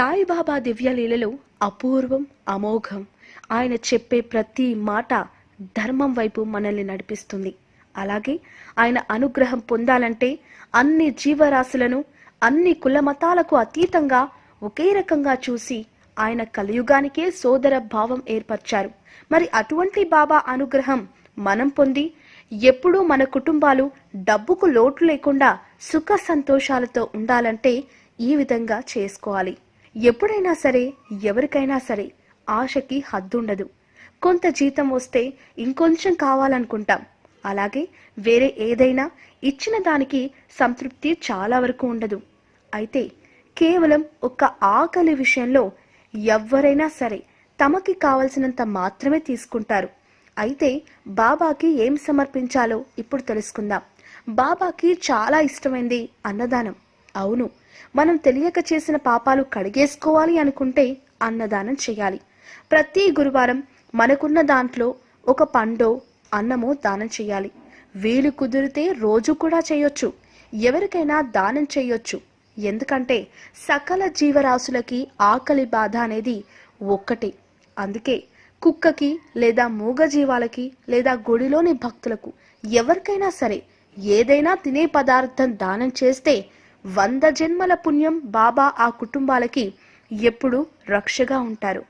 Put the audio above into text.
సాయిబాబా దివ్యలీలలో అపూర్వం, అమోఘం. ఆయన చెప్పే ప్రతి మాట ధర్మం వైపు మనల్ని నడిపిస్తుంది. అలాగే ఆయన అనుగ్రహం పొందాలంటే అన్ని జీవరాశులను, అన్ని కుల మతాలకు అతీతంగా ఒకే రకంగా చూసి ఆయన కలియుగానికే సోదర భావం ఏర్పరిచారు. మరి అటువంటి బాబా అనుగ్రహం మనం పొంది ఎప్పుడూ మన కుటుంబాలు డబ్బుకు లోటు లేకుండా సుఖ సంతోషాలతో ఉండాలంటే ఈ విధంగా చేసుకోవాలి. ఎప్పుడైనా సరే, ఎవరికైనా సరే ఆశకి హద్దుండదు. కొంత జీతం వస్తే ఇంకొంచెం కావాలనుకుంటాం. అలాగే వేరే ఏదైనా ఇచ్చిన దానికి సంతృప్తి చాలా వరకు ఉండదు. అయితే కేవలం ఒక్క ఆకలి విషయంలో ఎవ్వరైనా సరే తమకి కావలసినంత మాత్రమే తీసుకుంటారు. అయితే బాబాకి ఏం సమర్పించాలో ఇప్పుడు తెలుసుకుందాం. బాబాకి చాలా ఇష్టమైంది అన్నదానం. అవును, మనం తెలియక చేసిన పాపాలు కడిగేసుకోవాలి అనుకుంటే అన్నదానం చేయాలి. ప్రతి గురువారం మనకున్న దాంట్లో ఒక పండో, అన్నమో దానం చేయాలి. వీలు కుదిరితే రోజు కూడా చేయొచ్చు. ఎవరికైనా దానం చేయొచ్చు. ఎందుకంటే సకల జీవరాశులకి ఆకలి బాధ అనేది ఒక్కటే. అందుకే కుక్కకి లేదా మూగజీవాలకి లేదా గుడిలోని భక్తులకు ఎవరికైనా సరే ఏదైనా తినే పదార్థం దానం చేస్తే 100 జన్మల పుణ్యం బాబా ఆ కుటుంబాలకి ఎప్పుడూ రక్షగా ఉంటారు.